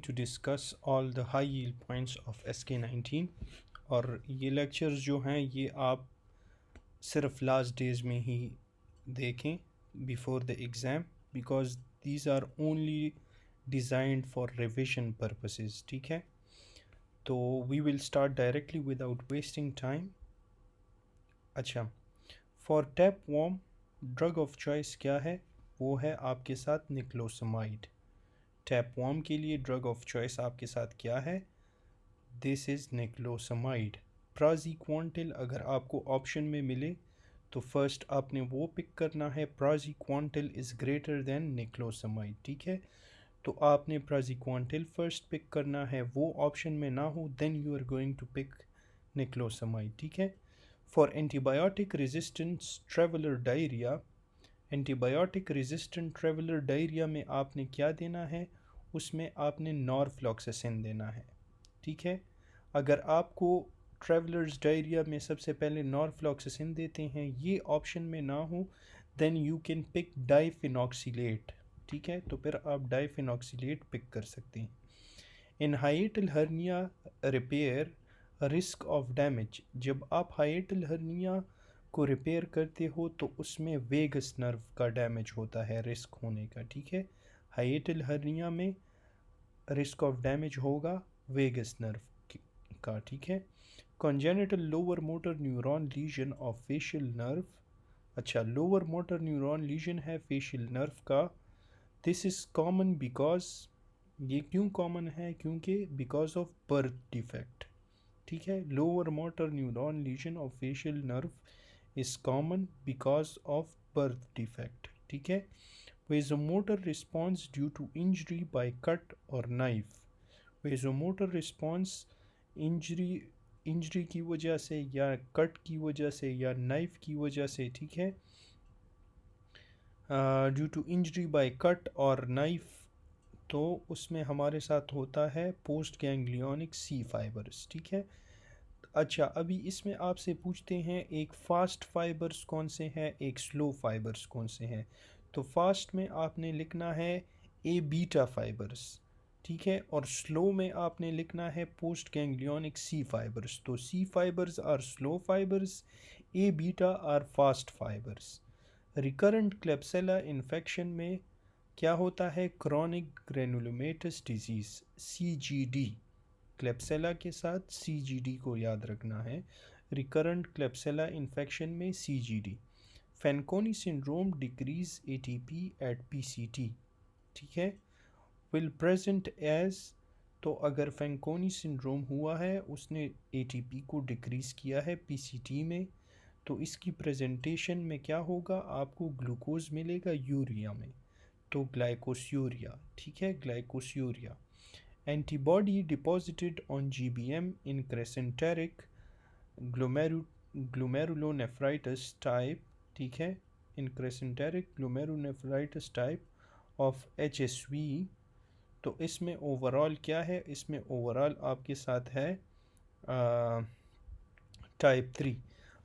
to discuss all the high yield points of SK19 और ये lectures जो हैं ये आप सिर्फ लास्ट डेज में ही देखें before the exam because these are only designed for revision purposes. ठीक है, तो we will start directly without wasting time. अच्छा, for tapeworm drug of choice क्या है? वो है आपके साथ निक्लोसमाइड। टैप वॉर्म के लिए ड्रग ऑफ चॉइस आपके साथ क्या है? This is niclosamide. प्राज़िक्वांटिल अगर आपको ऑप्शन में मिले तो फर्स्ट आपने वो पिक करना है, प्राज़िक्वांटिल इज़ ग्रेटर देन निक्लोसमाइड। ठीक है, तो आपने प्राज़िक्वांटिल फर्स्ट पिक करना है, वो ऑप्शन में ना हो then you are going to pick niclosamide. ठीक है, for antibiotic resistance traveller diarrhoea, antibiotic resistant traveller diarrhoea में आपने क्या देना है? उसमें आपने नॉरफ्लॉक्सासिन देना है। ठीक है, अगर आपको ट्रेवलर्स डायरिया में सबसे पहले नॉरफ्लॉक्सासिन देते हैं, ये ऑप्शन में ना हो then you can pick diphenoxylate. ठीक है, तो फिर आप डाइफिनॉक्सिलेट पिक कर सकते हैं। In hiatal hernia repair risk of damage, जब आप हाइएटल हर्निया को रिपेयर करते हो तो उसमें वेगस नर्व का डैमेज होता है रिस्क होने का। ठीक है, हाइएटल हर्निया में रिस्क ऑफ डैमेज होगा वेगस नर्व का। ठीक है, congenital lower motor neuron lesion of facial nerve. अच्छा, लोअर मोटर न्यूरॉन लीजन है फेशियल नर्व का। दिस इज़ कॉमन बिकॉज, ये क्यों कॉमन है? क्योंकि बिकॉज ऑफ बर्थ डिफेक्ट। ठीक है, lower motor neuron lesion of facial nerve is common because of birth defect. ठीक है, vasomotor response due to injury by cut और नाइफ, वेजोमोटर रिस्पॉन्स इंजरी की वजह से या कट की वजह से या नाइफ की वजह से। ठीक है, due to injury by cut और नाइफ, तो उसमें हमारे साथ होता है पोस्ट गैंग्लियोनिक सी फाइबर्स। ठीक है, अच्छा अभी इसमें आपसे पूछते हैं एक फास्ट फाइबर्स कौन से हैं, एक स्लो फाइबर्स कौन से हैं। तो फास्ट में आपने लिखना है ए बीटा फाइबर्स। ठीक है, और स्लो में आपने लिखना है पोस्ट गैंग्लियोनिक सी फाइबर्स। तो C fibres are slow fibres, A beta are fast fibres. Recurrent Klebsiella infection में क्या होता है? Chronic granulomatous disease, CGD। Klebsiella के साथ CGD को याद रखना है, रिकरेंट क्लेप्सेला इन्फेक्शन में CGD। Fanconi syndrome decrease ATP at PCT। ठीक है, विल प्रेजेंट एज, तो अगर फैनकोनी सिंड्रोम हुआ है, उसने ATP को डिक्रीज़ किया है PCT में, तो इसकी प्रेजेंटेशन में क्या होगा? आपको ग्लूकोज मिलेगा यूरिया में, तो ग्लाइकोस्यूरिया। ठीक है, glycosuria. Antibody deposited on GBM in crescentic glomerulonephritis type. ठीक है, in crescentic glomerulonephritis type of HSV। तो इसमें ओवरऑल क्या है? इसमें ओवरऑल आपके साथ है टाइप 3।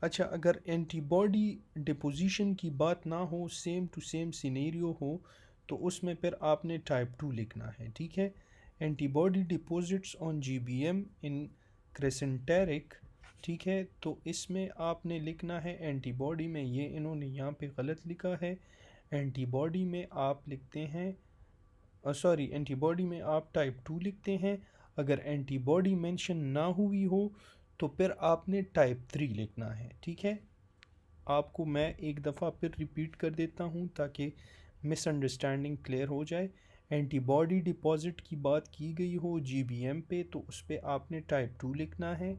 अच्छा, अगर एंटीबॉडी डिपोजिशन की बात ना हो, सेम टू सेम सिनेरियो हो, तो उसमें फिर आपने टाइप 2 लिखना है। ठीक है, antibody deposits on GBM in क्रेसेंटेरिक। ठीक है, तो इसमें आपने लिखना है एंटीबॉडी में, ये इन्होंने यहाँ पे गलत लिखा है। एंटीबॉडी में आप लिखते हैं, सॉरी, एंटीबॉडी में आप टाइप 2 लिखते हैं। अगर एंटीबॉडी मेंशन ना हुई हो तो फिर आपने टाइप 3 लिखना है। ठीक है, आपको मैं एक दफ़ा फिर रिपीट कर देता हूँ ताकि मिसअंडरस्टैंडिंग क्लियर हो जाए। एंटीबॉडी डिपॉजिट की बात की गई हो GBM पे, तो उस पर आपने टाइप 2 लिखना है।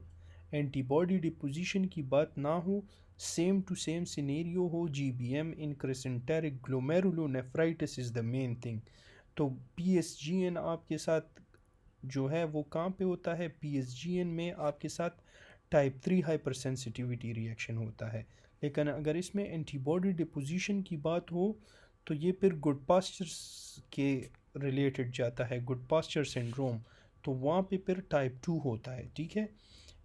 एंटीबॉडी डिपोजिशन की बात ना हो, सेम टू सेम सिनेरियो हो, GBM in crescentic glomerulonephritis is the main thing. तो PSGN आपके साथ जो है वो कहाँ पे होता है? PSGN में आपके साथ टाइप 3 हाइपर सेंसिटिविटी रिएक्शन होता है। लेकिन अगर इसमें एंटीबॉडी डिपोजिशन की बात हो तो ये फिर गुड पास्चर्स के रिलेटेड जाता है, गुड पास्चर सिंड्रोम, तो वहाँ पे फिर टाइप 2 होता है। ठीक है,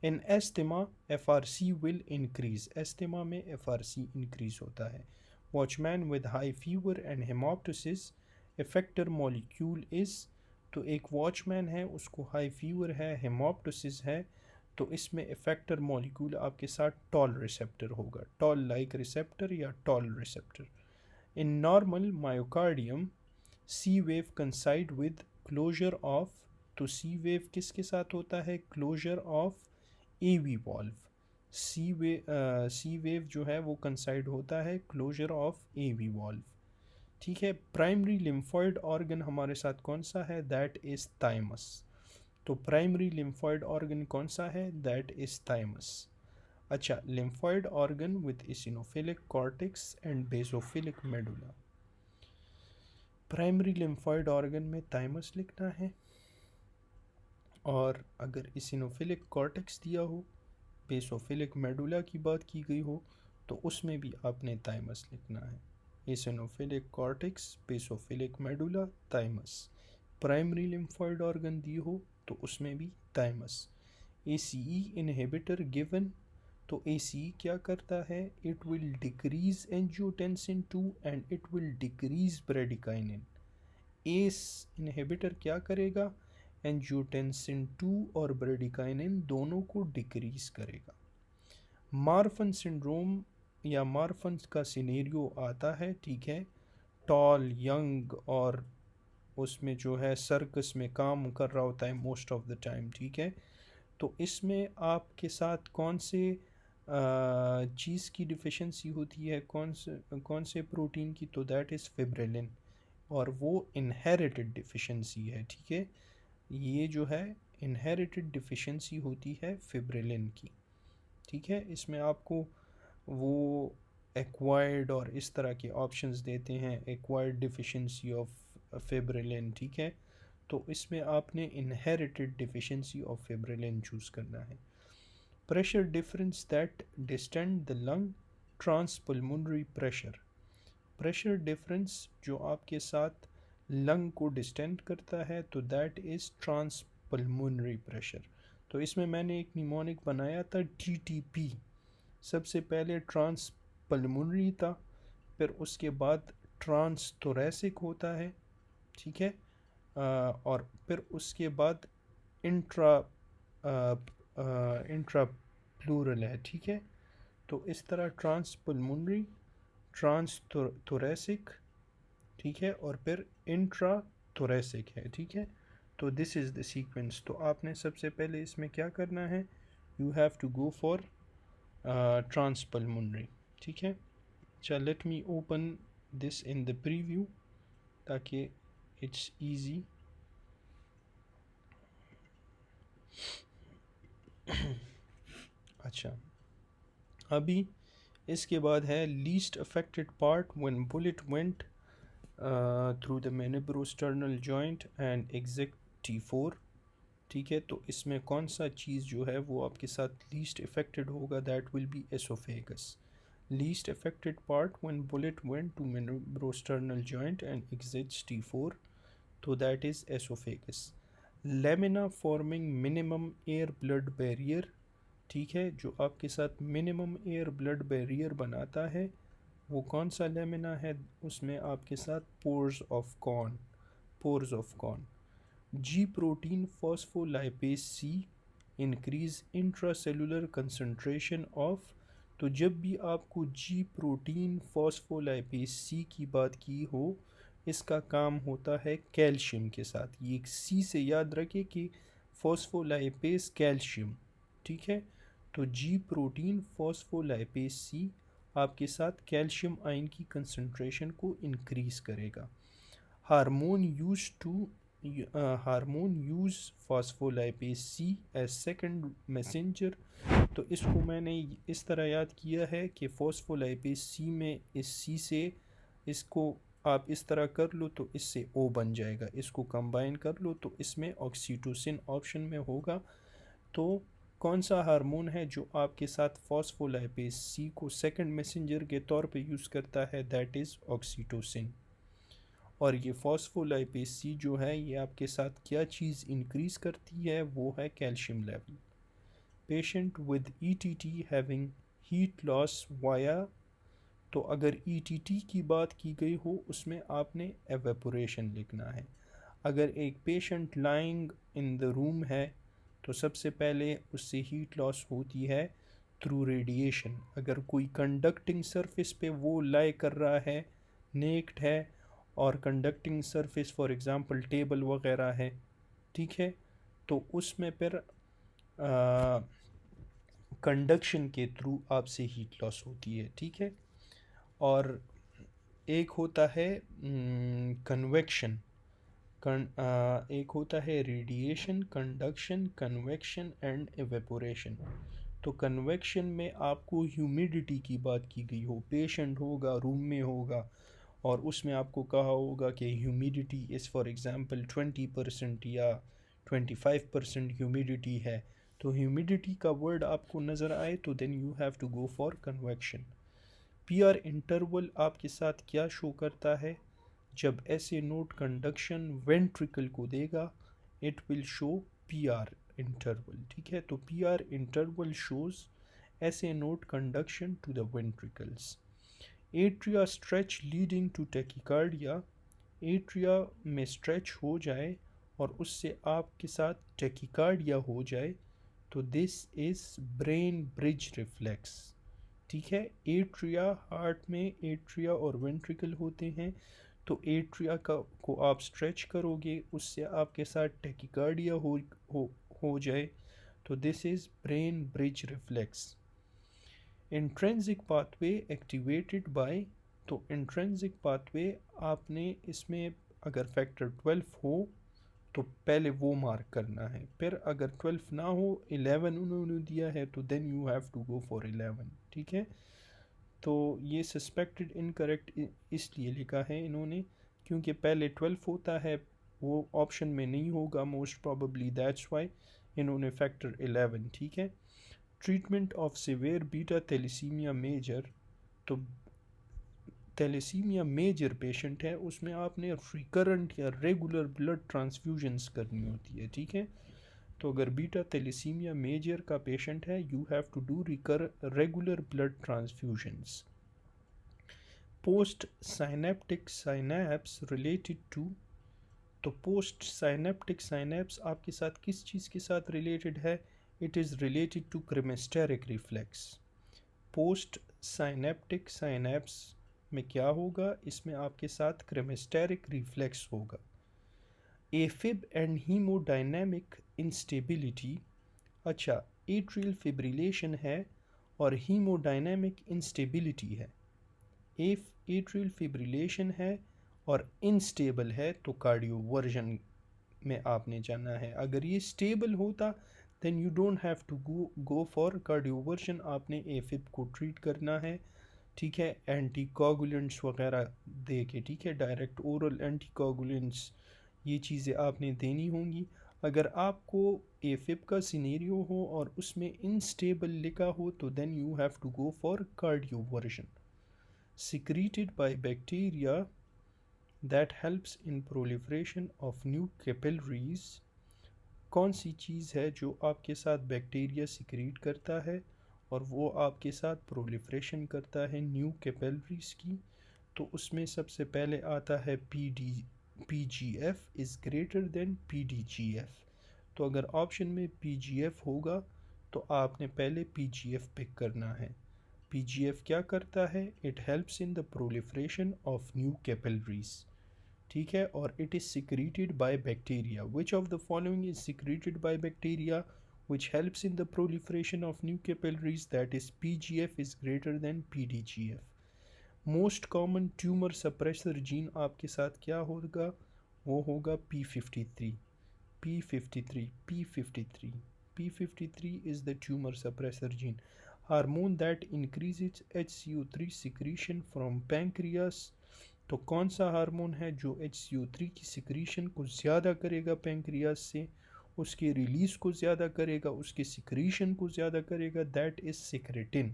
in asthma FRC will increase, asthma में FRC इंक्रीज होता है। Watchman with high fever and haemoptysis, effector molecule is तो एक वॉचमैन है, उसको हाई फीवर है, हेमोप्टोसिस है, तो इसमें इफेक्टर मॉलिक्यूल आपके साथ टॉल रिसेप्टर होगा, टॉल लाइक रिसेप्टर या toll receptor. In normal myocardium C wave coincide with closure of, तो सी वेव किसके साथ होता है, closure of AV valve. C wave जो है वो कंसाइड होता है क्लोजर ऑफ एवी वॉल्व। ठीक है, प्राइमरी लिम्फॉइड ऑर्गन हमारे साथ कौन सा है, दैट इज थाइमस। तो प्राइमरी लिम्फॉइड ऑर्गन कौन सा है, दैट इज थाइमस। अच्छा, lymphoid organ with eosinophilic cortex and basophilic medulla. Primary lymphoid organ में थाइमस लिखना है, और अगर इसिनोफिलिक कॉर्टेक्स दिया हो, बेसोफिलिक मेडुला की बात की गई हो, तो उसमें भी आपने थाइमस लिखना है। Eosinophilic cortex, basophilic medulla, thymus. Primary lymphoid organ दी हो तो उसमें भी थाइमस। ACE इनहिबिटर गिवन, तो ACE क्या करता है, it will decrease angiotensin 2 and it will decrease bradykinin. ACE inhibitor क्या करेगा, एंजियोटेंसिन 2 और ब्रेडिकाइनिन दोनों को डिक्रीज करेगा। मार्फन सिंड्रोम या मार्फन का सिनेरियो आता है, ठीक है, टॉल, यंग, और उसमें जो है सर्कस में काम कर रहा होता है मोस्ट ऑफ द टाइम, ठीक है। तो इसमें आपके साथ कौन से चीज़ की डिफिशेंसी होती है, कौन से प्रोटीन की, तो दैट इज़ फिब्रिलिन, और वो इनहेरिटेड डिफिशेंसी है, ठीक है। ये जो है इनहेरिटेड डिफिशेंसी होती है फिब्रिलिन की, ठीक है। इसमें आपको वो एक्वायर्ड और इस तरह के ऑप्शंस देते हैं, एक्वायर्ड डिफिशेंसी ऑफ फिब्रिलिन, ठीक है। तो इसमें आपने इनहेरिटेड डिफिशेंसी ऑफ फिब्रिलिन चूज़ करना है। Pressure difference that distend the lung, transpulmonary pressure. Pressure difference जो आपके साथ लंग को डिस्टेंड करता है, तो दैट इज़ ट्रांसपल्मोनरी प्रेशर। तो इसमें मैंने एक निमोनिक बनाया था TTP। सबसे पहले ट्रांसपल्मोनरी था, फिर उसके बाद ट्रांसथोरैसिक होता है, ठीक है, और फिर उसके बाद इंट्रा इंट्रा प्लूरल है, ठीक है। तो इस तरह ट्रांसपल्मोनरी, ट्रांसथोरैसिक, ठीक है, और फिर इंट्रा थोरैसिक है, ठीक है। तो दिस इज़ द सीक्वेंस। तो आपने सबसे पहले इसमें क्या करना है, you have to go for transpulmonary, ठीक है। अच्छा, let me open this in the preview ताकि इट्स ईजी। अच्छा, अभी इसके बाद है least affected part when bullet went through the manubriosternal joint and exit T4, ठीक है। तो इसमें कौन सा चीज़ जो है वो आपके साथ लीस्ट अफेक्टेड होगा, that will be oesophagus. Least affected part when bullet went to manubriosternal joint and exits T4, तो that is oesophagus. Lamina forming minimum air blood barrier, ठीक है, जो आपके साथ मिनिमम एयर ब्लड बैरियर बनाता है वो कौन सा लेमिना है, उसमें आपके साथ pores of Kohn, pores of Kohn. G protein phospholipase C increase intracellular concentration of, तो जब भी आपको जी प्रोटीन फॉस्फोलाइपेज सी की बात की हो, इसका काम होता है कैल्शियम के साथ। ये सी से याद रखें कि फॉस्फोलाइपेज कैल्शियम, ठीक है। तो जी प्रोटीन फॉस्फोलाइपेज सी आपके साथ कैल्शियम आयन की कंसंट्रेशन को इंक्रीज़ करेगा। Hormone use to hormone use phospholipase C as second messenger, तो इसको मैंने इस तरह याद किया है कि फॉस्फोलाइपेज सी में इस सी से इसको आप इस तरह कर लो तो इससे ओ बन जाएगा, इसको कंबाइन कर लो तो इसमें ऑक्सीटोसिन ऑप्शन में होगा। तो कौन सा हार्मोन है जो आपके साथ फॉस्फोलाइपेज सी को सेकंड मैसेंजर के तौर पे यूज़ करता है, दैट इज़ ऑक्सीटोसिन। और ये फॉस्फोलाइपेज सी जो है ये आपके साथ क्या चीज़ इंक्रीज़ करती है, वो है calcium level. Patient with ETT having heat loss via, तो अगर ETT की बात की गई हो उसमें आपने एवेपोरेशन लिखना है। अगर एक patient lying in the room है तो सबसे पहले उससे हीट लॉस होती है थ्रू रेडिएशन। अगर कोई कंडक्टिंग सरफेस पे वो लाई कर रहा है, नेक्ड है, और conducting surface for example table वगैरह है, ठीक है, तो उसमें फिर कंडक्शन के थ्रू आपसे हीट लॉस होती है, ठीक है। और एक होता है कन्वेक्शन, एक होता है radiation, conduction, convection and evaporation. तो कन्वेक्शन में आपको ह्यूमिडिटी की बात की गई हो, पेशेंट होगा, रूम में होगा, और उसमें आपको कहा होगा कि ह्यूमिडिटी इज़ फॉर एग्ज़ाम्पल 20% या 25% ह्यूमिडिटी है, तो ह्यूमिडिटी का वर्ड आपको नज़र आए तो then you have to go for convection. P R interval आपके साथ क्या शो करता है? जब ऐसे नोट कंडक्शन वेंट्रिकल को देगा, it will show P R interval, ठीक है। तो पी आर इंटरवल शोज ऐसे note conduction to the ventricles. Atria stretch leading to tachycardia, atria में स्ट्रेच हो जाए और उससे आपके साथ टेकिकार्डिया हो जाए तो this is brain bridge reflex, ठीक है। एट्रिया, हार्ट में एट्रिया और वेंट्रिकल होते हैं, तो एट्रिया का को आप स्ट्रेच करोगे, उससे आपके साथ टेकिकार्डिया हो जाए तो this is brain bridge reflex. Intrinsic pathway activated by, तो इंट्रेंसिक पाथवे आपने इसमें अगर फैक्टर 12 हो तो पहले वो मार्क करना है, फिर अगर 12 ना हो, 11 उन्होंने दिया है तो then you have to go for 11, ठीक है। तो ये सस्पेक्टेड इनकरेक्ट इसलिए लिखा है इन्होंने क्योंकि पहले 12 होता है, वो ऑप्शन में नहीं होगा मोस्ट प्रॉबली, दैट्स वाई इन्होंने फैक्टर 11, ठीक है। Treatment of severe beta thalassaemia major, तो थैलेसीमिया मेजर पेशेंट है, उसमें आपने रिकरेंट या रेगुलर ब्लड ट्रांसफ्यूजन्स करनी होती है, ठीक है। तो अगर बीटा थैलेसीमिया मेजर का पेशेंट है, you have to do regular blood transfusions. Post synaptic synapse related to, तो पोस्ट साइनेप्टिक साइनैप्स आपके साथ किस चीज़ के साथ रिलेटेड है? It is related to cremasteric reflex. Post synaptic synapse में क्या होगा? इसमें आपके साथ क्रिमेस्टेरिक रिफ्लेक्स होगा। एफिब एंड हीमोडायनेमिक इंस्टेबिलिटी, अच्छा, एट्रियल फिब्रिलेशन है और हीमोडायनेमिक इंस्टेबिलिटी है। एट्रियल फिब्रिलेशन है और इनस्टेबल है तो कार्डियोवर्जन में आपने जाना है। अगर ये स्टेबल होता then you don't have to go for cardioversion, आपने एफिब को ट्रीट करना है, ठीक है, एंटीकोगुलेंट्स वगैरह दे के, ठीक है, डायरेक्ट ओरल एंटीकोगुलेंट्स, ये चीज़ें आपने देनी होंगी। अगर आपको एफिब का सिनेरियो हो और उसमें इनस्टेबल लिखा हो तो then you have to go for cardioversion. secreted by bacteria that helps in proliferation of new capillaries, कौन सी चीज़ है जो आपके साथ बैक्टीरिया सिक्रीट करता है और वो आपके साथ प्रोलिफ्रेशन करता है न्यू कैपिलरीज की? तो उसमें सबसे पहले आता है PGF is greater than PDGF। तो अगर ऑप्शन में PGF होगा तो आपने पहले PGF पिक करना है। PGF क्या करता है? It helps in the proliferation of new capillaries, ठीक है, और it is secreted by bacteria. Which of the following is secreted by bacteria which helps in the proliferation of new capillaries? That is PGF is greater than PDGF. Most common tumour suppressor gene आपके साथ क्या होगा? वो होगा P53, P53, P53, P53 is the tumor suppressor gene. Hormone that increases HCO3 secretion from pancreas, तो कौन सा hormone है जो HCO3 की सिक्रीशन को ज़्यादा करेगा पैंक्रियास से, उसके रिलीज़ को ज़्यादा करेगा, उसके सिक्रीशन को ज़्यादा करेगा? दैट इज़ सिक्रेटिन,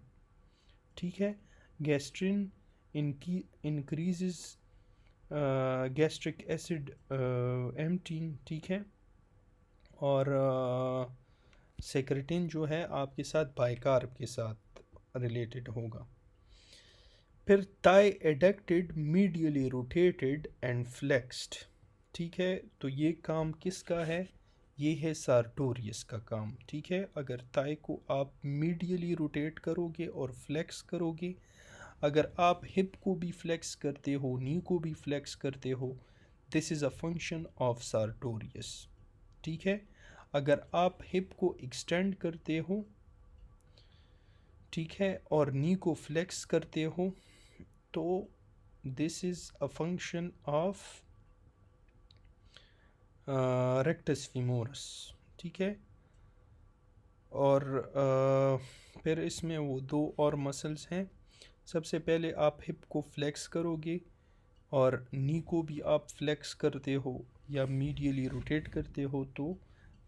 ठीक है। गैस्ट्रिन इंक्रीजेज गैस्ट्रिक एसिड एम्प्टींग, ठीक है, और सेक्रेटिन जो है आपके साथ बाइकार्ब के साथ रिलेटेड होगा। फिर thigh adducted medially rotated and flexed, ठीक है, तो ये काम किसका है? ये है सार्टोरियस का काम। ठीक है, अगर थाई को आप मीडियली रोटेट करोगे और फ्लेक्स करोगे, अगर आप हिप को भी फ्लेक्स करते हो, नी को भी फ्लेक्स करते हो, this is a function of sartorius. ठीक है, अगर आप हिप को एक्सटेंड करते हो, ठीक है, और नी को फ्लेक्स करते हो, तो this is a function of rectus femoris. ठीक है, और फिर इसमें वो दो और मसल्स हैं। सबसे पहले आप हिप को फ्लेक्स करोगे और नी को भी आप फ्लेक्स करते हो या मीडियली रोटेट करते हो, तो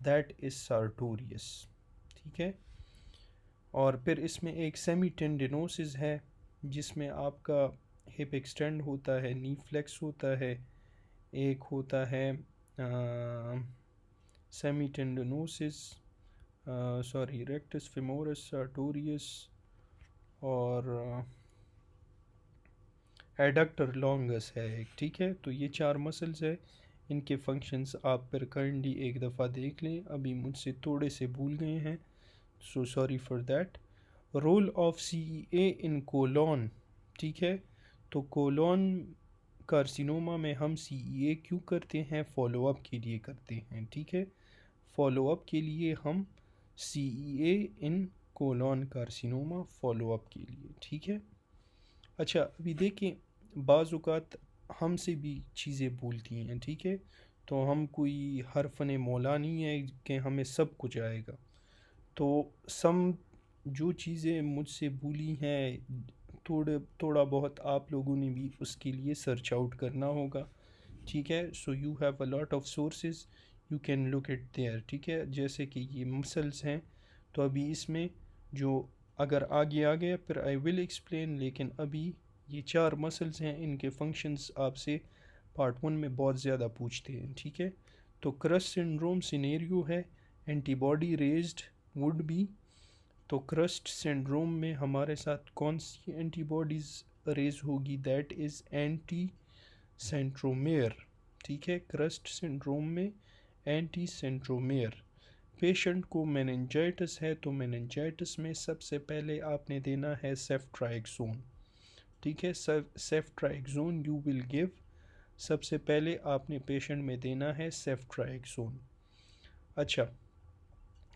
दैट इज़ सार्टोरियस। ठीक है, और फिर इसमें एक सेमी टेंडिनोसिस है जिसमें आपका हिप एक्सटेंड होता है, नी फ्लेक्स होता है। एक होता है semitendinosus, sorry, rectus femoris, sartorius और एडक्टर लॉन्गस है एक। ठीक है, तो ये चार मसल्स है, इनके फंक्शंस आप पर काइंडली एक दफ़ा देख लें, अभी मुझसे थोड़े से भूल गए हैं, so sorry for that. Role of CEA in colon. ठीक है, तो कोलोन कार्सिनोमा में हम CEA क्यों करते हैं? फॉलोअप के लिए करते हैं। ठीक है, फॉलोअप के लिए हम CEA in colon carcinoma follow up के लिए। ठीक है, अच्छा अभी देखें, बाज़ औक़ात हमसे भी चीज़ें भूलती हैं। ठीक है, तो हम कोई हरफन मौला नहीं है कि हमें सब कुछ आएगा, तो सम जो चीज़ें मुझसे भूली हैं, थोड़ा बहुत आप लोगों ने भी उसके लिए सर्च आउट करना होगा। ठीक है, so you have a lot of sources, you can look it there. ठीक है, जैसे कि ये मसल्स हैं, तो अभी इसमें जो अगर आगे आ गया फिर आई विल एक्सप्लेन, लेकिन अभी ये चार मसल्स हैं, इनके फंक्शंस आपसे पार्ट 1 में बहुत ज़्यादा पूछते हैं। ठीक है, तो क्रस्ट सिंड्रोम सिनेरियो है एंटीबॉडी रेज्ड वुड बी। तो क्रस्ट सिंड्रोम में हमारे साथ कौन सी एंटीबॉडीज़ रेज होगी? That is anti centromere. ठीक है, क्रस्ट सिंड्रोम में एंटी सेंट्रोमेयर। पेशेंट को मेनिंजाइटिस है, तो मेनिंजाइटिस में सबसे पहले आपने देना है सेफ्ट्राइक्सोन। ठीक है, सेफ्ट्राइक्सोन यू विल गिव, सबसे पहले आपने पेशेंट में देना है सेफ्ट्राइक्सोन। अच्छा,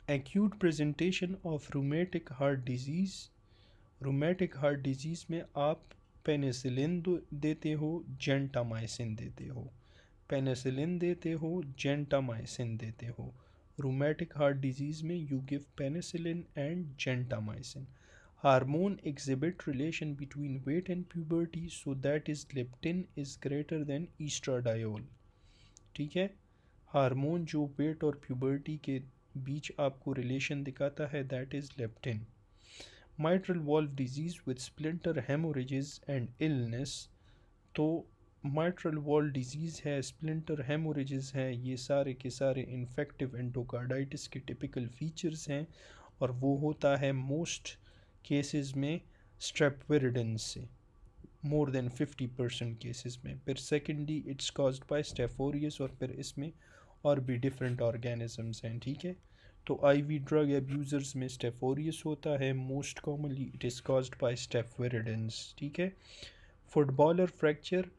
acute presentation of rheumatic heart disease. Rheumatic heart disease में आप पेनिसिलिन देते हो, जेंटामाइसिन देते हो, पेनिसिलिन देते हो, जेंटामाइसिन देते हो। रूमेटिक हार्ट डिजीज़ में you give penicillin and gentamicin. Hormone exhibit relation between weight and puberty, so that is leptin is greater than estradiol। ठीक है, हार्मोन जो वेट और प्यूबर्टी के बीच आपको रिलेशन दिखाता है, that is leptin. Mitral valve disease with splinter haemorrhages and illness. तो mitral valve disease है, स्प्लिंटर हेमोरेजेस है, ये सारे के सारे इन्फेक्टिव एंडोकार्डाइटिस के टिपिकल फीचर्स हैं, और वो होता है मोस्ट केसेस में स्ट्रेपविरिडन से, मोर देन 50% केसेस में। फिर सेकेंडली इट्स कॉज्ड बाय स्टेफोरियस, और फिर इसमें और भी डिफरेंट ऑर्गेनिजम्स हैं। ठीक है, तो IV ड्रग एब्यूज़र्स में स्टेफोरियस होता है, most commonly it is caused by staph viridans. ठीक है, footballer fracture,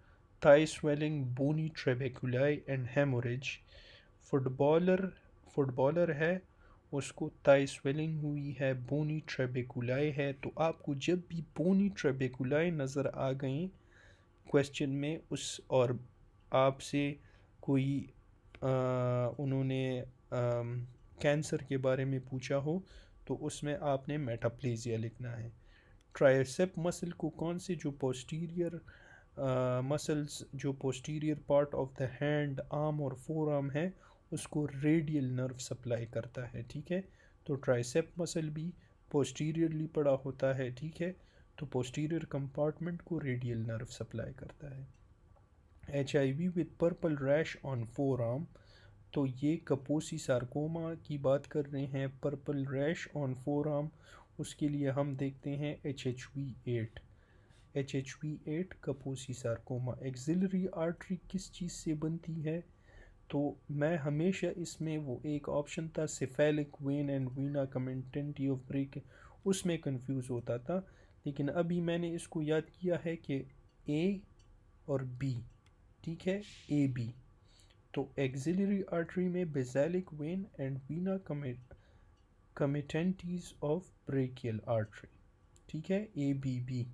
thigh swelling, bony trabeculae and haemorrhage. Footballer है, उसको थाई स्वेलिंग हुई है, बोनी ट्रेबेकुलाई है, तो आपको जब भी बोनी ट्रेबेकुलाई नज़र आ गई क्वेश्चन में उस, और आपसे कोई उन्होंने कैंसर के बारे में पूछा हो, तो उसमें आपने मेटाप्लेजिया लिखना है। ट्राइसेप मसल को कौन से जो पोस्टीरियर मसल्स जो posterior part of the hand, arm और फोर आर्म है, उसको रेडियल नर्व सप्लाई करता है। ठीक है, तो ट्राइसेप मसल भी पोस्टीरियरली पड़ा होता है। ठीक है, तो पोस्टीरियर कंपार्टमेंट को रेडियल नर्व सप्लाई करता है। HIV with purple rash on four arm, तो ये कपोसी सार्कोमा की बात कर रहे हैं, purple rash on four arm, उसके लिए हम देखते हैं HHV8। HHV8 कपोसी sarcoma. Axillary artery किस चीज़ से बनती है? तो मैं हमेशा इसमें वो एक ऑप्शन था cephalic vein and venae comitantes of brachial, उसमें कंफ्यूज होता था। लेकिन अभी मैंने इसको याद किया है कि ए और बी, ठीक है, ए बी। तो एक्सिलरी आर्टरी में basilic vein and venae comitantes of brachial artery, ठीक है, A B B.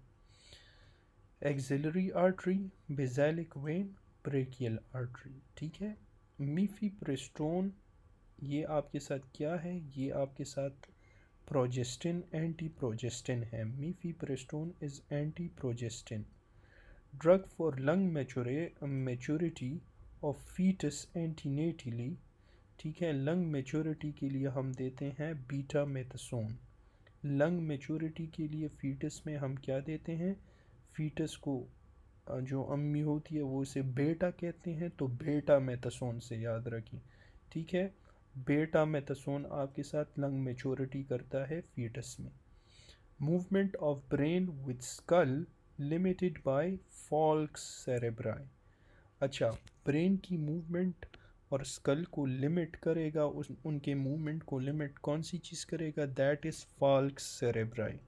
Axillary artery, basilic vein, brachial artery, ठीक है। मीफीप्रेस्टोन ये आपके साथ क्या है, ये आपके साथ प्रोजेस्टिन, एंटी प्रोजेस्टिन है। Mifepristone is anti progestin. Drug for lung maturity of foetus antenatally, ठीक है, लंग मैच्योरिटी के लिए हम देते हैं बीटा मेथासोन। लंग मैच्योरिटी के लिए फीटस में हम क्या देते हैं, फीटस को जो अम्मी होती है वो इसे बेटा कहते हैं, तो बेटा मेथासोन से याद रखें, ठीक है। बेटा मेथासोन आपके साथ लंग मैच्योरिटी करता है फीटस में। Movement of brain with skull limited by falx cerebri. अच्छा, ब्रेन की मूवमेंट और स्कल को लिमिट करेगा, उनके मूवमेंट को लिमिट कौन सी चीज़ करेगा, दैट इज़ फॉल्क्स सेरेब्राई।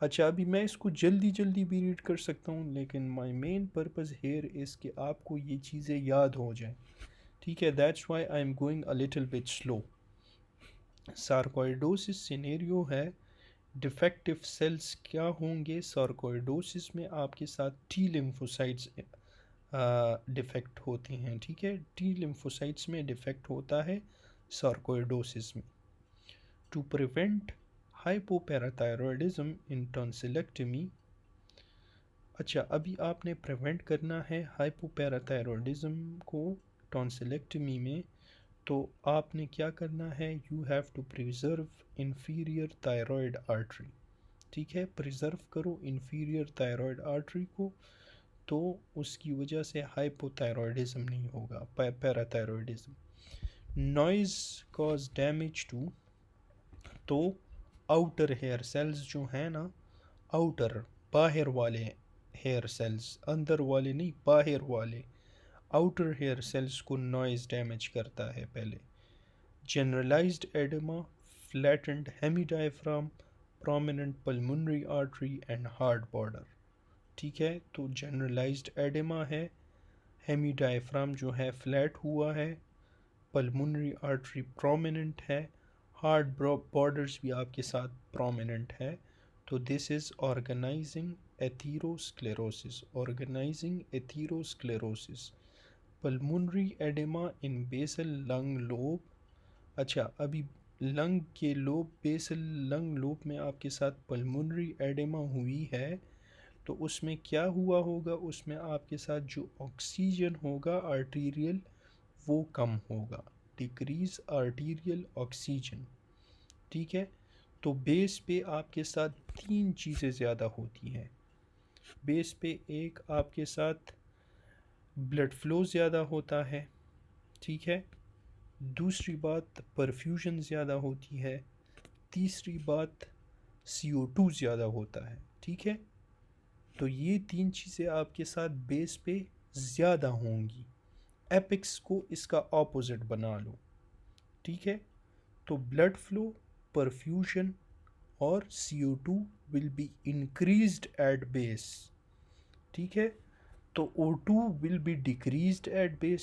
अच्छा, अभी मैं इसको जल्दी जल्दी भी रीड कर सकता हूँ, लेकिन my main purpose here is कि आपको ये चीज़ें याद हो जाएं, ठीक है। That's why I am going a little bit slow. Sarcoidosis scenario है, डिफेक्टिव सेल्स क्या होंगे सार्कोइडोसिस में, आपके साथ टी लिम्फोसाइट्स डिफेक्ट होते हैं, ठीक है। टी लिम्फोसाइट्स में डिफेक्ट होता है सार्कोइडोसिस में। To prevent hypoparathyroidism in tonsillectomy. अच्छा, अभी आपने प्रिवेंट करना है हाइपोपैराथायरॉयडिज्म को टॉन्सिलेक्टमी में, तो आपने क्या करना है, you have to preserve inferior thyroid artery, ठीक है। प्रिजर्व करो इंफीरियर थायरॉयड आर्टरी को, तो उसकी वजह से हाइपोथायरॉयडिज्म नहीं होगा, parathyroidism. Noise cause damage to, तो आउटर हेयर सेल्स जो हैं ना, आउटर बाहर वाले हेयर सेल्स, अंदर वाले नहीं, बाहर वाले आउटर हेयर सेल्स को नॉइज़ डैमेज करता है पहले। Generalised oedema, flattened hemidiaphragm, prominent pulmonary artery and heart border, ठीक है। तो जनरलाइज्ड एडेमा है, हेमीडायफ्राम जो है फ्लैट हुआ है, पल्मोनरी आर्टरी प्रोमिनेंट है, हार्ड बॉर्डर्स भी आपके साथ प्रोमिनेंट है। तो this is organising atherosclerosis, organising atherosclerosis. Pulmonary oedema in basal lung lobe. अच्छा, अभी लंग के लोब, बेसल लंग लोब में आपके साथ पल्मोनरी एडेमा हुई है, तो उसमें क्या हुआ होगा, उसमें आपके साथ जो ऑक्सीजन होगा आर्टीरियल वो कम होगा, डिक्रीज आर्टीरियल ऑक्सीजन, ठीक है। तो बेस पे आपके साथ तीन चीज़ें ज़्यादा होती हैं। बेस पे एक आपके साथ ब्लड फ्लो ज़्यादा होता है, ठीक है। दूसरी बात परफ्यूजन ज़्यादा होती है। तीसरी बात CO2 ज़्यादा होता है, ठीक है। तो ये तीन चीज़ें आपके साथ बेस पे ज़्यादा होंगी। एपिक्स को इसका ऑपोजिट बना लो, ठीक है। तो ब्लड फ्लो, परफ्यूजन और CO2 will be increased at base, ठीक है। तो O2 will be decreased at base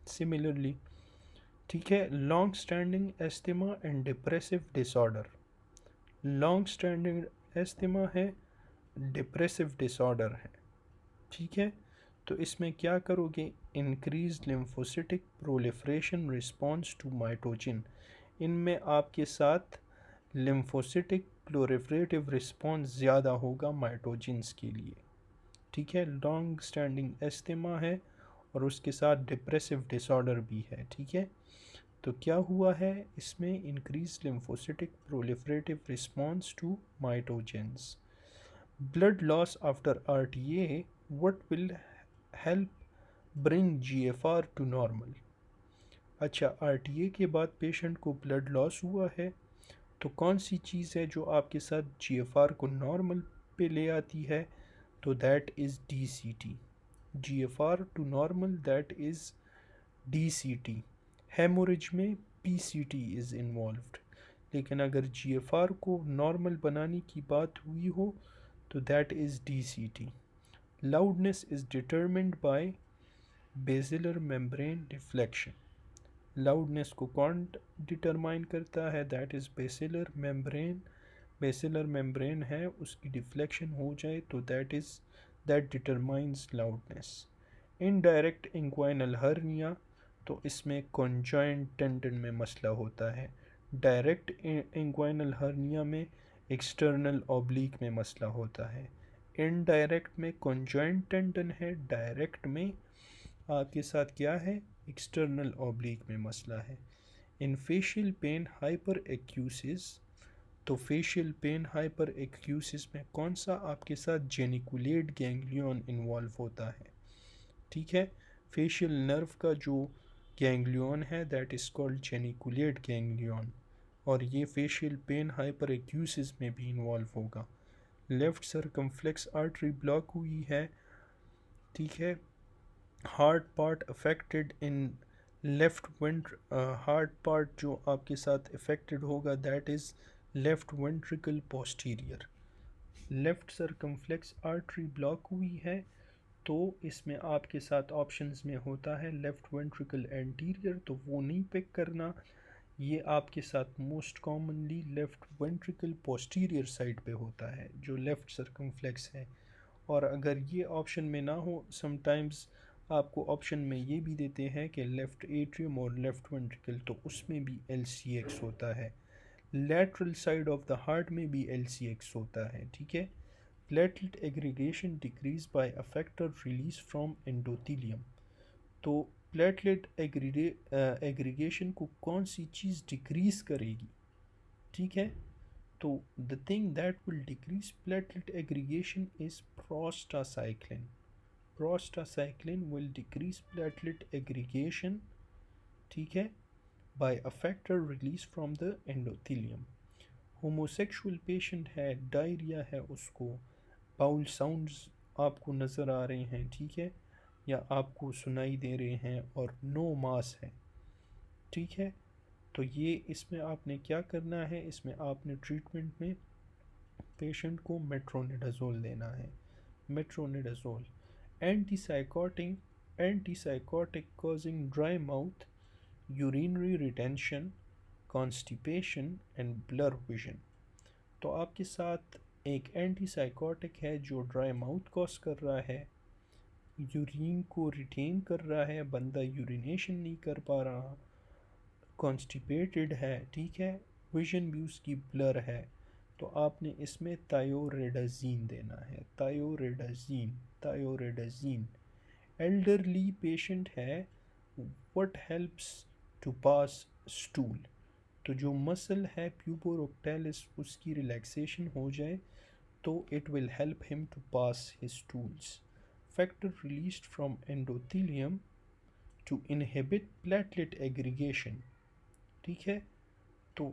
similarly, ठीक है। Long standing asthma and depressive disorder, long standing asthma है, डिप्रेसिव डिसऑर्डर है, ठीक है। तो इसमें क्या करोगे, increase lymphocytic proliferation response to mitogen, इनमें आपके साथ लिम्फोसिटिक प्रोलिफरेटिव रिस्पॉन्स ज़्यादा होगा माइटोजिन्स के लिए, ठीक है। लॉन्ग स्टैंडिंग एस्थमा है और उसके साथ डिप्रेसिव डिसऑर्डर भी है, ठीक है। तो क्या हुआ है इसमें, increase lymphocytic proliferative response to mitogens. Blood loss after RTA, what will help bring GFR to normal। अच्छा, RTA के बाद पेशेंट को ब्लड लॉस हुआ है, तो कौन सी चीज़ है जो आपके साथ GFR को नॉर्मल पे ले आती है, तो that is DCT। GFR to normal, that is DCT, haemorrhage में PCT इज़ इन्वॉल्व्ड। लेकिन अगर GFR को नॉर्मल बनाने की बात हुई हो तो that is DCT। Loudness is determined by basilar membrane deflection. Loudness को कौन डिटरमाइन करता है? That is basilar membrane. Basilar membrane है, उसकी डिफ्लेक्शन हो जाए तो that determines loudness. Indirect inguinal hernia, तो इसमें कॉन्जॉइंट टेंडन में मसला होता है। डायरेक्ट इंक्वाइनल हर्निया में एक्सटर्नल ऑब्लिक में मसला होता है। इनडायरेक्ट में कॉन्जॉइंट टेंडन है, डायरेक्ट में आपके साथ क्या है? एक्सटर्नल ऑब्लिक में मसला है। इन फेशियल पेन हाइपर एक्यूसिस, तो फेशियल पेन हाइपर एक्यूसिस में कौन सा आपके साथ जेनिकुलेट गैंग्लियन इन्वॉल्व होता है? ठीक है, फेशियल नर्व का जो गैंग्लियन है that is called geniculate ganglion, और ये फेशियल पेन हाइपर एक्यूसिस में भी इन्वॉल्व होगा। लेफ़्ट सर्कमफ्लेक्स आर्टरी ब्लॉक हुई है, ठीक है। Heart part affected in left heart part जो आपके साथ अफेक्टेड होगा that is left ventricle posterior. Left circumflex artery block हुई है तो इसमें आपके साथ ऑप्शंस में होता है लेफ़्ट वेंट्रिकल एंटीरियर, तो वो नहीं पिक करना। ये आपके साथ most commonly left ventricle posterior side पे होता है जो लेफ़्ट सर्कमफ्लेक्स है। और अगर ये ऑप्शन में ना हो, समटाइम्स आपको ऑप्शन में ये भी देते हैं कि लेफ़्ट एट्रियम और लेफ़्ट वेंट्रिकल, तो उसमें भी LCX होता है। Lateral side of the heart में भी LCX होता है, ठीक है। Platelet aggregation decrease by a factor release from endothelium, तो प्लेटलेट एग्रीगेशन को कौन सी चीज़ डिक्रीज करेगी? ठीक है, तो the thing that will decrease platelet aggregation is prostacyclin. Prostacyclin will decrease platelet aggregation, ठीक है, by a factor release from the endothelium. Homosexual patient है, डायरिया है, उसको बाउल साउंड्स आपको नज़र आ रहे हैं, ठीक है, या आपको सुनाई दे रहे हैं और नो मास है, ठीक है, तो ये इसमें आपने क्या करना है? इसमें आपने ट्रीटमेंट में पेशेंट को मेट्रोनिडाज़ोल देना है। Metronidazole antipsychotic causing dry mouth, urinary retention, constipation and blur vision. तो आपके साथ एक एंटीसाइकोटिक है जो ड्राई माउथ कॉज कर रहा है, यूरिन को रिटेन कर रहा है, बंदा यूरिनेशन नहीं कर पा रहा, कॉन्स्टिपेटेड है, ठीक है, विजन भी उसकी ब्लर है, तो आपने इसमें थायोरेडाज़ीन देना है। थायोरेडाज़ीन। एल्डरली पेशेंट है, what helps to pass stool, तो जो मसल है प्यूबोरोक्टेलिस उसकी रिलैक्सेशन हो जाए तो it will help him to pass his stools. Factor released from endothelium to inhibit platelet aggregation, ठीक है, तो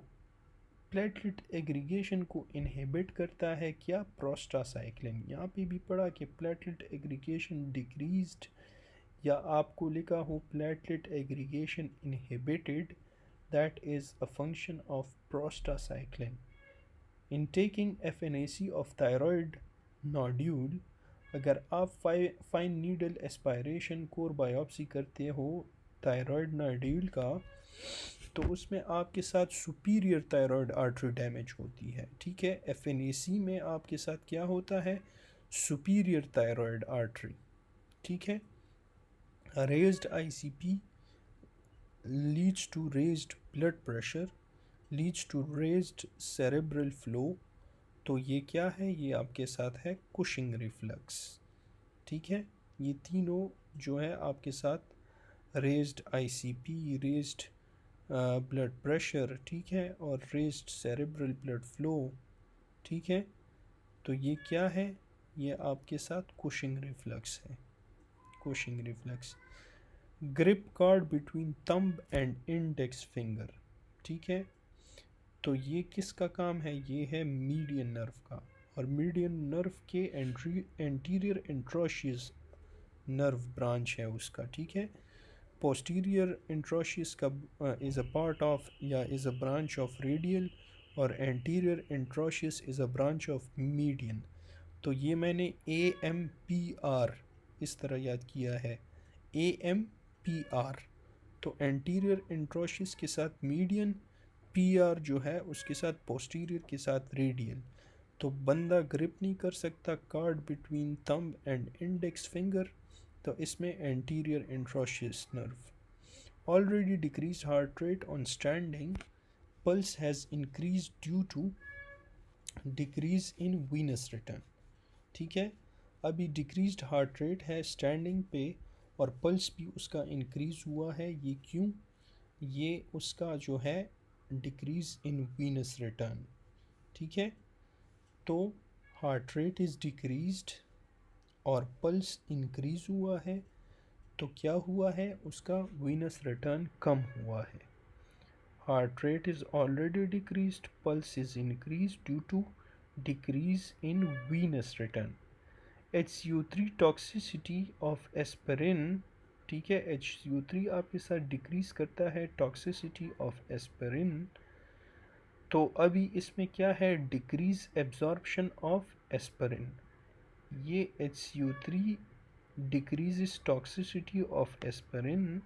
प्लेटलेट एग्रीगेशन को इनहिबिट करता है क्या? प्रोस्टासाइक्लिन। यहाँ पे भी पढ़ा कि प्लेटलेट एग्रीगेशन डिक्रीज्ड, या आपको लिखा हो platelet aggregation inhibited, that is a function of prostacyclin. In taking FNAC of thyroid nodule, अगर आप fine needle aspiration core biopsy करते हो थायराइड नोड्यूल का, तो उसमें आपके साथ सुपीरियर थायराइड आर्टरी डैमेज होती है, ठीक है। FNAC में आपके साथ क्या होता है? सुपीरियर थायराइड आर्टरी, ठीक है। Raised ICP leads to raised blood pressure, leads to raised cerebral flow, तो ये क्या है? ये आपके साथ है कुशिंग रिफ्लक्स, ठीक है। ये तीनों जो है आपके साथ raised ICP, raised blood pressure, ठीक है, और रेज्ड सेरेब्रल ब्लड फ्लो, ठीक है, तो ये क्या है? ये आपके साथ कुशिंग रिफ्लक्स है। Cushing reflux. Grip card between thumb and index finger, ठीक है, तो ये किसका काम है? ये है मीडियन नर्व का, और मीडियन नर्व के एंटीरियर इंट्रोशियस नर्व ब्रांच है उसका, ठीक है। posterior interosseous का is a part of या is a branch of radial और anterior interosseous is a branch of median। तो ये मैंने AMPR इस तरह याद किया है, AMPR। तो एंटीरियर इंट्रोशियस के साथ मीडियन, PR जो है उसके साथ पोस्टीरियर के साथ रेडियल। तो बंदा ग्रिप नहीं कर सकता card between thumb and index finger, तो इसमें anterior interosseous nerve. Already decrease heart rate on standing, pulse has increase due to decrease in venous return. ठीक है, अभी डिक्रीज्ड हार्ट रेट है स्टैंडिंग पे और पल्स भी उसका इंक्रीज़ हुआ है। ये क्यों? ये उसका जो है डिक्रीज़ इन वीनस रिटर्न। ठीक है, तो हार्ट रेट इज़ डिक्रीज्ड और पल्स इंक्रीज़ हुआ है, तो क्या हुआ है, उसका वीनस रिटर्न कम हुआ है। Heart rate is already decreased, pulse is increase due to decrease in venous return. HCO3 toxicity of aspirin. ठीक है, HCO3 आपके साथ डिक्रीज करता है टॉक्सिसिटी ऑफ एस्पिरिन। तो अभी इसमें क्या है, डिक्रीज एब्जॉर्प्शन ऑफ एस्पिरिन। ये HCO3 decrease toxicity of aspirin,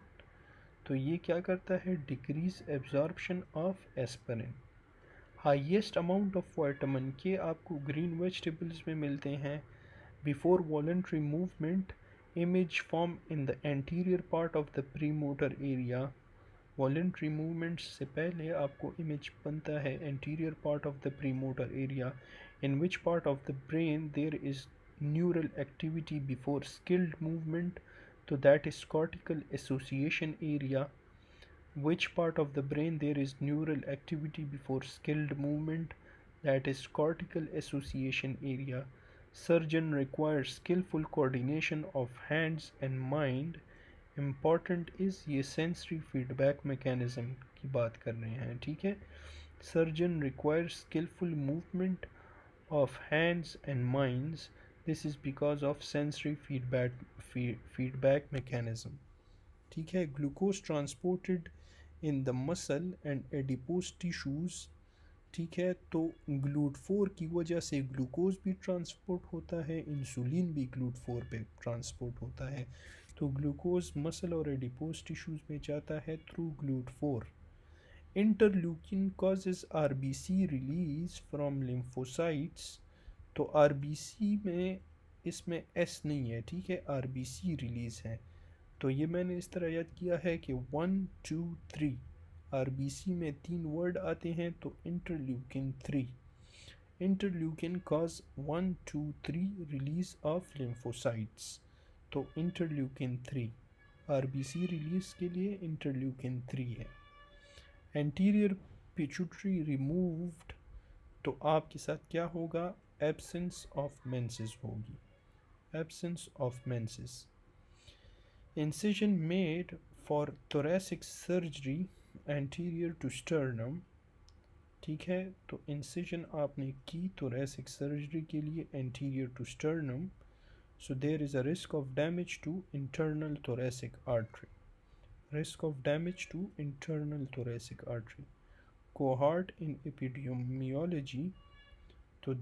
तो ये क्या करता है, decrease absorption of aspirin. Highest amount of vitamin के आपको ग्रीन वेजिटेबल्स में मिलते हैं। Before voluntary movement, image form in the anterior part of the premotor area. Voluntary movements से पहले आपको image बनता है anterior part of the premotor area, in which part of the brain there is neural activity before skilled movement, so that is cortical association area. Which part of the brain there is neural activity before skilled movement, that is cortical association area. Surgeon requires skillful coordination of hands and mind. Important is ये sensory feedback mechanism की बात कर रहे हैं। ठीक है, surgeon requires skillful movement of hands and minds. This is because of sensory feedback mechanism. ठीक है, glucose transported in the muscle and adipose tissues। ठीक है, तो GLUT4 की वजह से ग्लूकोज भी ट्रांसपोर्ट होता है, इंसुलिन भी GLUT4 पे ट्रांसपोर्ट होता है। तो ग्लूकोज मसल और एडिपोज टिश्यूज़ में जाता है through GLUT4। Interleukin causes RBC release from lymphocytes. तो RBC में इसमें S नहीं है, ठीक है, RBC रिलीज है। तो ये मैंने इस तरह याद किया है कि 1 2 3 RBC में 3 वर्ड आते हैं, तो interleukin 3, interleukin cause 1 2 3 release of lymphocytes. तो इंटरल्यूकिन 3 RBC रिलीज के लिए इंटरल्यूकिन 3 है। एंटीरियर पिट्यूटरी रिमूव्ड, तो आपके साथ क्या होगा, एब्सेंस ऑफ मेंसेस होगी, absence of menses. Incision made for thoracic surgery anterior to sternum. ठीक है, तो इंसिजन आपने की thoracic सर्जरी के लिए anterior to sternum, so there is a risk of damage to internal thoracic artery, risk of damage to internal thoracic artery. Cohort in epidemiology, तो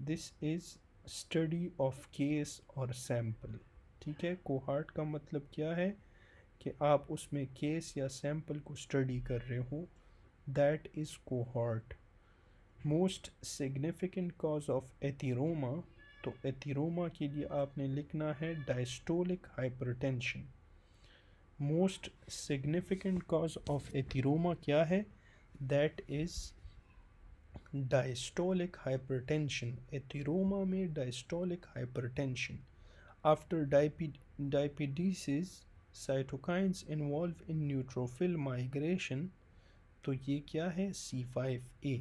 this is study of case or sample। ठीक है, cohort का मतलब क्या है कि आप उसमें केस या सैम्पल को स्टडी कर रहे हो, that is cohort. Most significant cause of atheroma, तो एथिरोमा के लिए आपने लिखना है diastolic hypertension. Most significant cause of atheroma क्या है, that is diastolic hypertension. Atheroma में diastolic hypertension. After diapedesis cytokines involve in neutrophil migration, तो ये क्या है, C5a,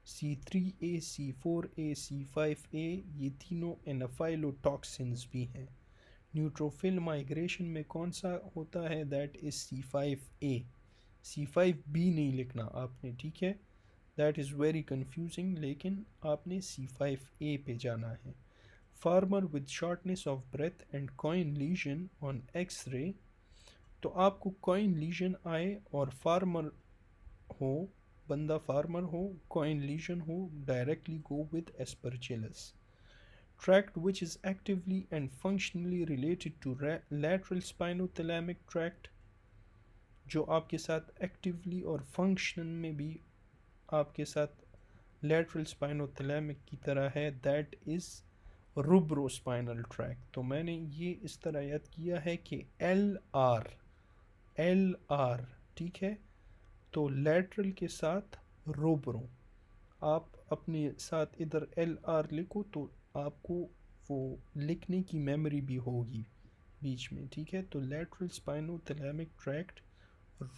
C3a, C4a, C5a, ये तीनों एनाफाइलोटॉक्सिन्स भी हैं। न्यूट्रोफिल माइग्रेशन में कौन सा होता है, दैट इज़ C5a। C5b नहीं लिखना आपने, ठीक है, दैट इज़ वेरी कंफ्यूजिंग, लेकिन आपने C5a पे जाना है। Farmer with shortness of breath and coin lesion on x-ray, तो आपको कॉइन लीजन आए और फार्मर हो, बंदा फार्मर हो, कॉइन लीजन हो, directly go with Aspergillus. Tract which is actively and functionally related to lateral spinothalamic tract, जो आपके साथ एक्टिवली और फंक्शन में भी आपके साथ lateral spinothalamic की तरह है, that is रूब्रोस्पाइनल ट्रैक्ट. तो मैंने ये इस तरह याद किया है कि एल आर, ठीक है. तो लेटरल के साथ रूब्रो, आप अपने साथ इधर एल आर लिखो तो आपको वो लिखने की मेमोरी भी होगी बीच में, ठीक है. तो lateral spinothalamic tract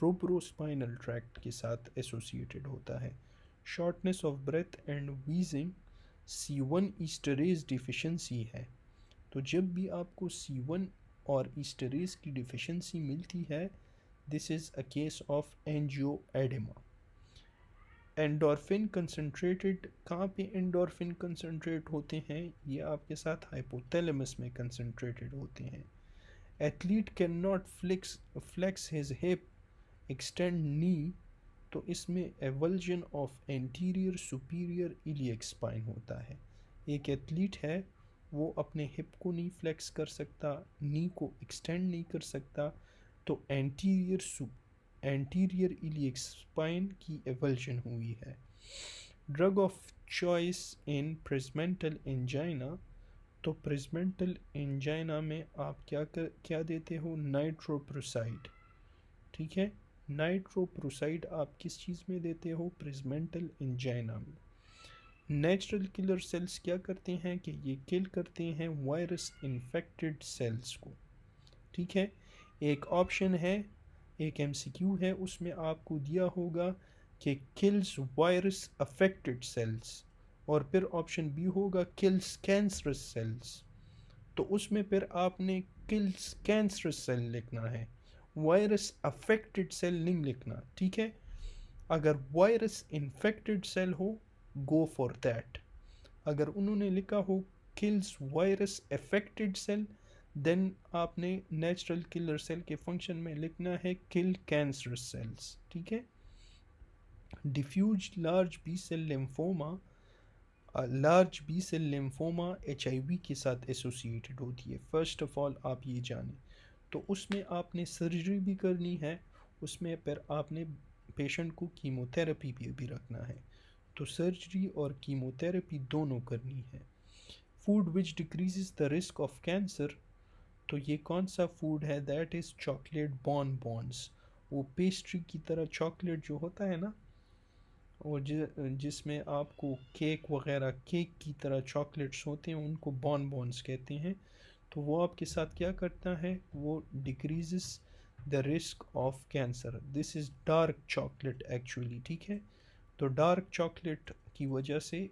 rubrospinal tract के साथ एसोसिएटेड होता है. Shortness of breath and wheezing C1 esterase deficiency है. तो जब भी आपको C1 और ईस्टरेज की डिफिशेंसी मिलती है, this is a case of angioedema. Endorphin concentrated, कहाँ पे एंडोर्फिन कंसनट्रेट होते हैं? ये आपके साथ हाइपोथैलेमस में कंसनट्रेटेड होते हैं. Athlete can not flex his hip, extend knee, तो इसमें avulsion of anterior superior iliac spine होता है. एक एथलीट है, वो अपने हिप को नहीं फ्लेक्स कर सकता, नी को एक्सटेंड नहीं कर सकता, तो एंटीरियर इलियक स्पाइन की एवल्जन हुई है. Drug of choice in Prinzmetal angina, तो प्रिजमेंटल एंजाइना में आप क्या देते हो? नाइट्रोप्रोसाइड, ठीक है. नाइट्रोप्रोसाइड आप किस चीज़ में देते हो? प्रिजमेंटल एंजाइना में. नेचुरल किलर सेल्स क्या करते हैं कि ये किल करते हैं वायरस इन्फेक्टेड सेल्स को, ठीक है. एक ऑप्शन है, एक MCQ है, उसमें आपको दिया होगा कि किल्स वायरस अफेक्टेड सेल्स, और फिर ऑप्शन बी होगा किल्स कैंसरस सेल्स. तो उसमें फिर आपने किल्स कैंसरस सेल लिखना है, वायरस अफेक्टेड सेल नहीं लिखना, ठीक है. अगर वायरस इन्फेक्टेड सेल हो, गो फॉर दैट. अगर उन्होंने लिखा हो kills virus affected cell, then आपने नेचुरल किलर सेल के फंक्शन में लिखना है किल कैंसरस सेल्स, ठीक है. Diffuse large B cell lymphoma, large B cell lymphoma HIV के साथ एसोसिएटेड होती है. फर्स्ट ऑफ ऑल आप ये जानें. तो उसमें आपने सर्जरी भी करनी है, उसमें फिर आपने पेशेंट को कीमोथेरेपी भी रखना है. तो सर्जरी और कीमोथेरेपी दोनों करनी है. Food which decreases the risk of cancer, तो ये कौन सा फूड है? That is chocolate buns. वो पेस्ट्री की तरह चॉकलेट जो होता है ना, और जिसमें आपको केक वगैरह, केक की तरह चॉकलेट्स होते हैं, उनको बॉन्स कहते हैं. तो वो आपके साथ क्या करता है? वो decreases the risk of cancer. This is dark chocolate actually, ठीक है. तो डार्क चॉकलेट की वजह से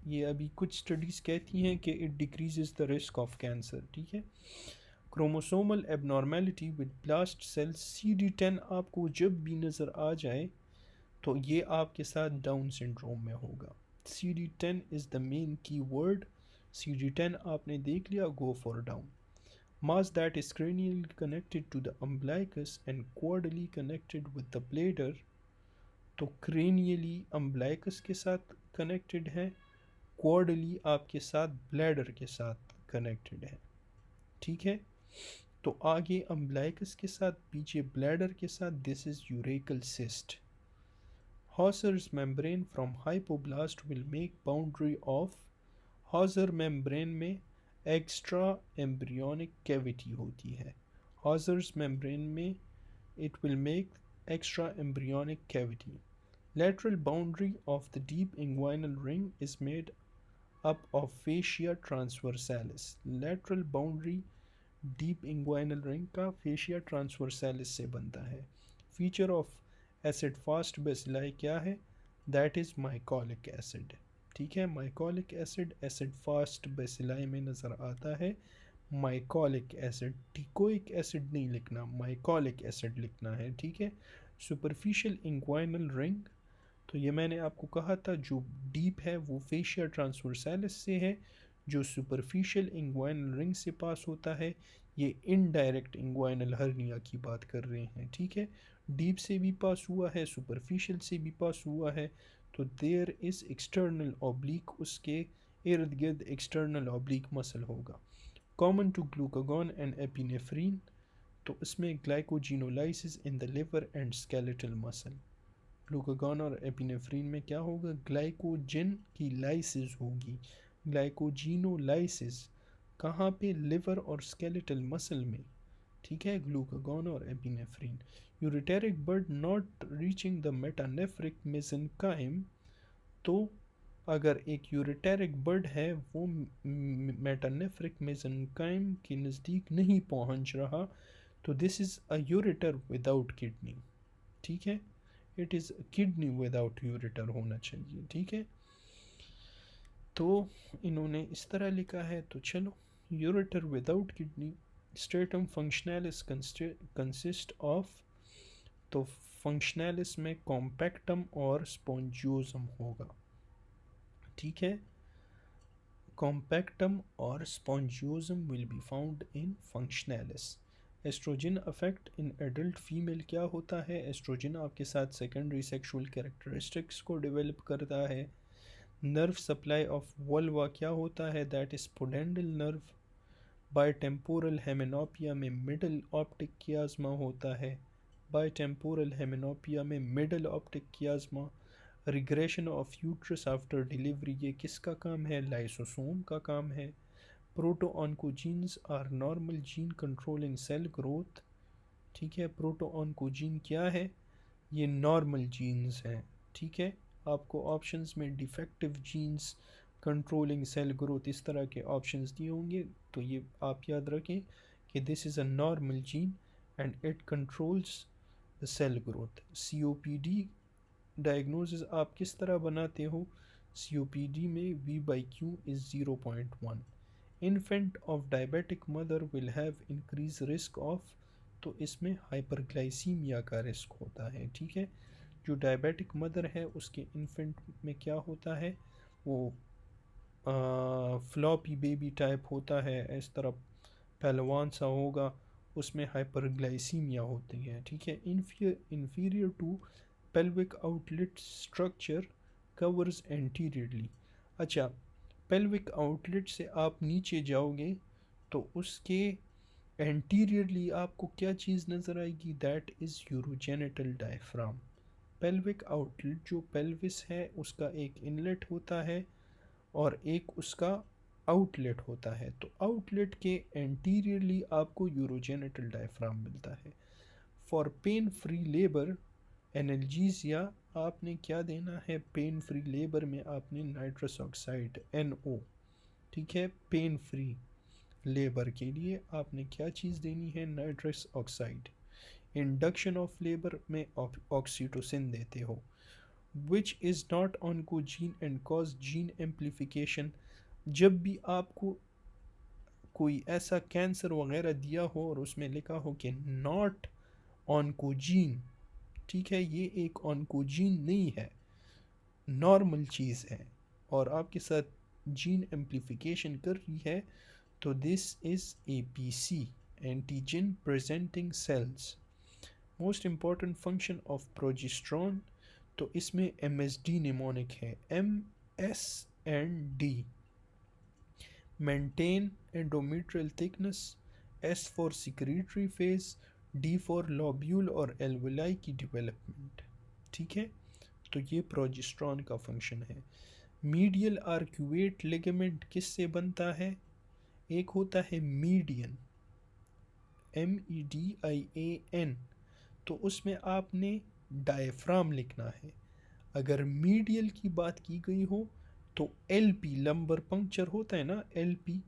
ये अभी कुछ स्टडीज़ कहती हैं कि it decreases the risk of cancer, ठीक है. Chromosomal abnormality with blast cells, CD10 आपको जब भी नज़र आ जाए तो ये आपके साथ डाउन सिंड्रोम में होगा. CD10 इज़ द मेन की वर्ड. CD10 आपने देख लिया, go for down. Mass that is cranially connected to the umbilicus and caudally connected with the bladder, तो cranially umbilicus के साथ कनेक्टेड है, caudally आपके साथ ब्लैडर के साथ कनेक्टेड है, ठीक है. तो आगे umbilicus के साथ, पीछे ब्लैडर के साथ, this is urachal cyst. Hauser's membrane from hypoblast will make boundary of, Hauser membrane में एक्स्ट्रा एम्ब्रियोनिक कैविटी होती है. Hauser's membrane में it will make extra embryonic cavity. Lateral boundary of the deep inguinal ring is made up of fascia transversalis. Lateral boundary deep inguinal ring का fascia transversalis से बनता है. Feature of acid fast bacilli क्या है? That is mycolic acid, ठीक है. mycolic acid acid fast bacilli में नज़र आता है. mycolic acid, टिकोइक एसिड नहीं लिखना, mycolic acid लिखना है, ठीक है. superficial inguinal ring, तो ये मैंने आपको कहा था, जो डीप है वो fascia transversalis से है, जो superficial inguinal ring से पास होता है ये इनडायरेक्ट इंग्वाइनल हर्निया की बात कर रहे हैं, ठीक है। डीप से भी पास हुआ है, सुपरफिशियल से भी पास हुआ है, तो देयर इज़ एक्सटर्नल ऑब्लिक, उसके इर्द गिर्द एक्सटर्नल ऑब्लिक मसल होगा। Common to glucagon and epinephrine, तो इसमें glycogenolysis in the liver and skeletal muscle. Glucagon और एपिनेफ्रीन में क्या होगा, ग्लाइकोजन की लाइसिस होगी, ग्लाइकोजिनोलाइसिस कहाँ पे, लिवर और स्केलेटल मसल में, ठीक है, ग्लूकागॉन और epinephrine. Ureteric bud not reaching the metanephric mesenchyme, तो अगर एक यूरिटेरिक बर्ड है वो मेटानेफ्रिक मेसेनकाइम के नज़दीक नहीं पहुंच रहा, तो this is a ureter without kidney, ठीक है। It is kidney without ureter होना चाहिए, ठीक है। तो इन्होंने इस तरह लिखा है, तो चलो, ureter without kidney, stratum functionalis consist of, तो फंक्शनैलिस में कॉम्पैक्टम और स्पॉन्जियोजम होगा, ठीक है। कॉम्पैक्टम और spongiosum will be found in functionalis. Oestrogen affect in adult female क्या होता है, एस्ट्रोजन आपके साथ सेकेंडरी सेक्सुअल कैरेक्टरिस्टिक्स को डेवलप करता है। नर्व सप्लाई ऑफ वल्वा क्या होता है, that is pudendal nerve. Bitemporal hemianopia में मिडल ऑप्टिक कियाज्मा होता है, बायटेम्पोरल हेमेनोपिया में middle optic chiasma. Regression of uterus after delivery, ये किसका काम है, लाइसोसोम का काम है। Protooncogenes are normal gene controlling cell growth, ठीक है। प्रोटोऑन्कोजीन क्या है, ये नॉर्मल जीन्स हैं, ठीक है। आपको ऑप्शंस में defective genes, controlling cell growth, इस तरह के ऑप्शंस दिए होंगे, तो ये आप याद रखें कि this is a normal gene and it controls the cell growth. COPD diagnosis आप किस तरह बनाते हो, COPD में V/Q is 0.1। Infant of diabetic mother will have increase risk of, तो इसमें हाइपरग्लाइसीमिया का रिस्क होता है, ठीक है। जो डायबिटिक मदर है उसके इन्फेंट में क्या होता है, वो फ्लॉपी बेबी टाइप होता है, इस तरह पहलवान सा होगा, उसमें हाइपरग्लाइसीमिया होती है, ठीक है। Inferior to pelvic outlet structure covers anteriorly. अच्छा, पेल्विक आउटलेट से आप नीचे जाओगे तो उसके एंटीरियरली आपको क्या चीज़ नज़र आएगी, that is urogenital diaphragm. Pelvic outlet, जो पेल्विस है उसका एक इनलेट होता है और एक उसका आउटलेट होता है, तो आउटलेट के एंटीरियरली आपको यूरोजेनिटल डायफ्राम मिलता है। फॉर पेन फ्री लेबर एनाल्जीसिया, आपने क्या देना है, पेन फ्री लेबर में आपने नाइट्रस ऑक्साइड NO, ठीक है। पेन फ्री लेबर के लिए आपने क्या चीज़ देनी है, nitrous oxide. Induction of labour में ऑक्सीटोसिन देते हो। Which is not oncogene and cause gene amplification, जब भी आपको कोई ऐसा कैंसर वगैरह दिया हो और उसमें लिखा हो कि नॉट ऑन्कोजीन, ठीक है, ये एक ऑन्कोजीन नहीं है, नॉर्मल चीज़ है और आपके साथ जीन एम्प्लीफिकेशन कर रही है, तो this is APC, antigen presenting sales. Most important function of progesterone, तो इसमें MSD निमोनिक है, MSND। Maintain endometrial thickness, S for secretory phase, D for lobule और एल्वुलाई की डेवलपमेंट, ठीक है। तो ये प्रोजेस्टेरॉन का फंक्शन है। मीडियल आर्क्यूएट लिगामेंट किससे बनता है, एक होता है मीडियन, MEDIAN, तो उसमें आपने डायफ्राम लिखना है। अगर मीडियल की बात की गई हो तो LP, लंबर पंक्चर होता है ना, LP,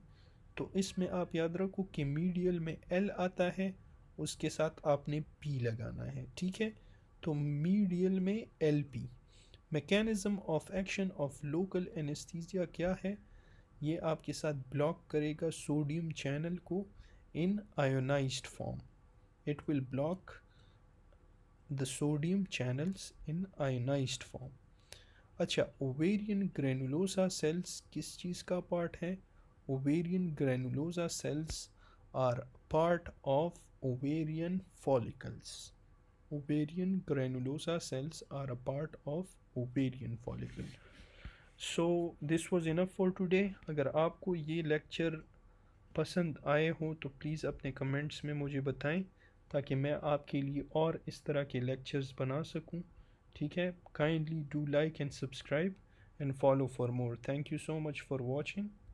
तो इसमें आप याद रखो कि मीडियल में L आता है, उसके साथ आपने P लगाना है, ठीक है। तो मीडियल में LP। Mechanism of action of local anaesthesia क्या है, ये आपके साथ ब्लॉक करेगा सोडियम चैनल को in ionised form, it will block the sodium channels in ionised form. अच्छा, ओवेरियन ग्रेनुलोसा सेल्स किस चीज़ का पार्ट है, ovarian granulosa cells are part of ovarian follicles. Ovarian granulosa cells are a part of ovarian follicle. So this was enough for today. अगर आपको ये lecture पसंद आए हो तो प्लीज़ अपने कमेंट्स में मुझे बताएं ताकि मैं आपके लिए और इस तरह के लेक्चर्स बना सकूं. ठीक है, kindly do like and subscribe and follow for more. Thank you so much for watching.